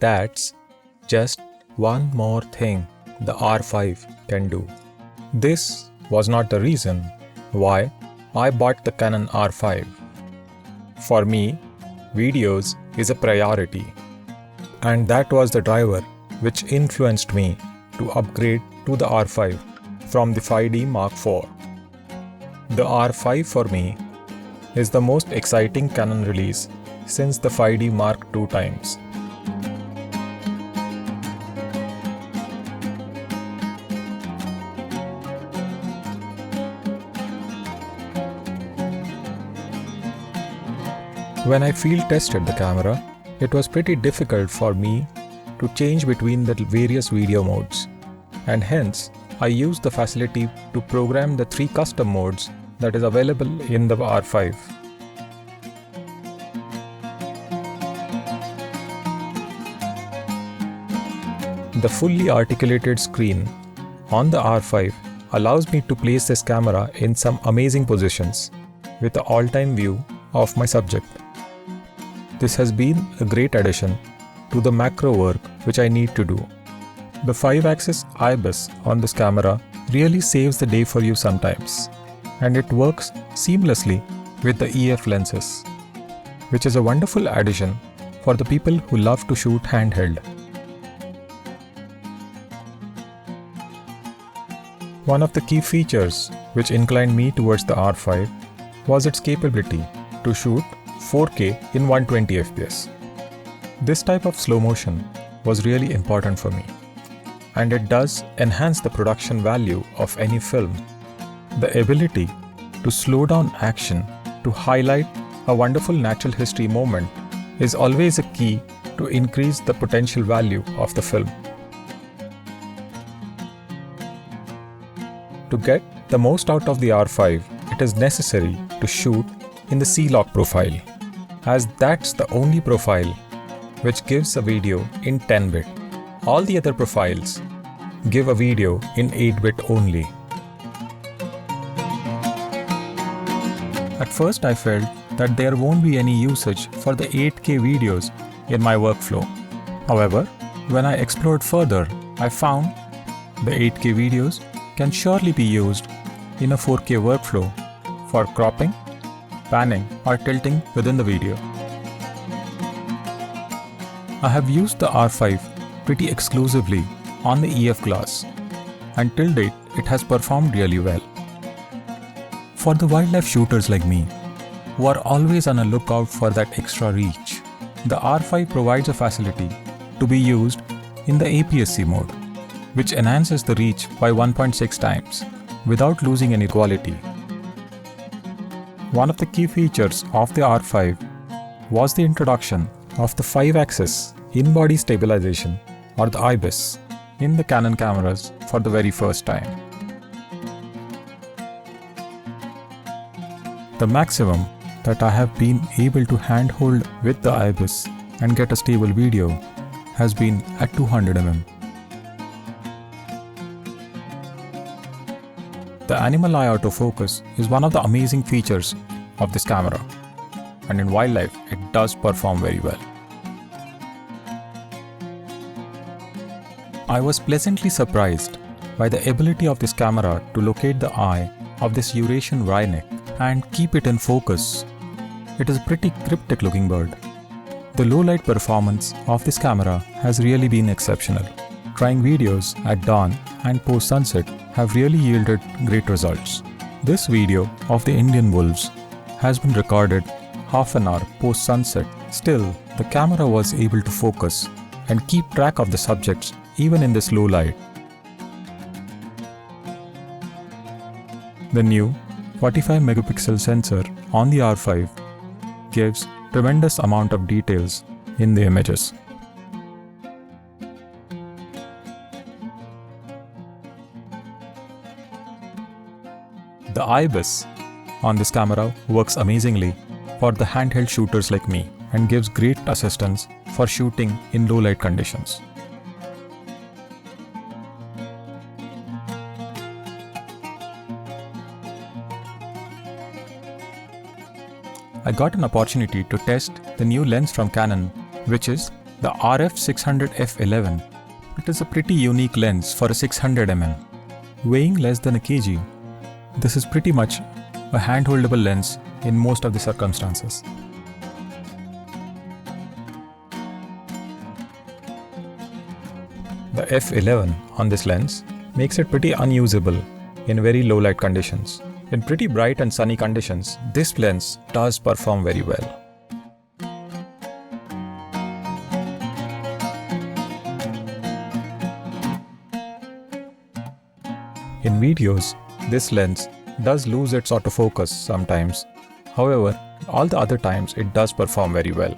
that's just one more thing the R5 can do. This was not the reason why I bought the Canon R5. For me, videos is a priority, and that was the driver which influenced me to upgrade to the R5 from the 5D Mark IV. The R5 for me is the most exciting Canon release since the 5D Mark II times. When I field tested the camera, it was pretty difficult for me to change between the various video modes, and hence I used the facility to program the 3 custom modes that is available in the R5. The fully articulated screen on the R5 allows me to place this camera in some amazing positions with the all-time view of my subject. This has been a great addition to the macro work which I need to do. The 5-axis IBIS on this camera really saves the day for you sometimes, and it works seamlessly with the EF lenses, which is a wonderful addition for the people who love to shoot handheld. One of the key features which inclined me towards the R5 was its capability to shoot 4K in 120 fps. This type of slow motion was really important for me, and it does enhance the production value of any film. The ability to slow down action to highlight a wonderful natural history moment is always a key to increase the potential value of the film. To get the most out of the R5, it is necessary to shoot in the C-Log profile, as that's the only profile which gives a video in 10-bit. All the other profiles give a video in 8-bit only. At first I felt that there won't be any usage for the 8K videos in my workflow. However, when I explored further, I found the 8K videos can surely be used in a 4K workflow for cropping, panning or tilting within the video. I have used the R5 pretty exclusively on the EF class, and till date it has performed really well. For the wildlife shooters like me, who are always on a lookout for that extra reach, the R5 provides a facility to be used in the APS-C mode, which enhances the reach by 1.6 times without losing any quality. One of the key features of the R5 was the introduction of the 5-axis in-body stabilization, or the IBIS, in the Canon cameras for the very first time. The maximum that I have been able to handhold with the IBIS and get a stable video has been at 200 mm. The animal eye autofocus is one of the amazing features of this camera, and in wildlife it does perform very well. I was pleasantly surprised by the ability of this camera to locate the eye of this Eurasian wryneck and keep it in focus. It is a pretty cryptic looking bird. The low light performance of this camera has really been exceptional. Trying videos at dawn and post sunset have really yielded great results. This video of the Indian wolves has been recorded half an hour post sunset. Still, the camera was able to focus and keep track of the subjects even in this low light. The new 45 megapixel sensor on the R5 gives tremendous amount of details in the images. The IBIS on this camera works amazingly for the handheld shooters like me and gives great assistance for shooting in low light conditions. I got an opportunity to test the new lens from Canon, which is The RF 600 f11, it is a pretty unique lens for a 600 mm. Weighing less than a kg, this is pretty much a hand-holdable lens in most of the circumstances. The f11 on this lens makes it pretty unusable in very low light conditions. In pretty bright and sunny conditions, this lens does perform very well. In videos, this lens does lose its autofocus sometimes. However, all the other times it does perform very well.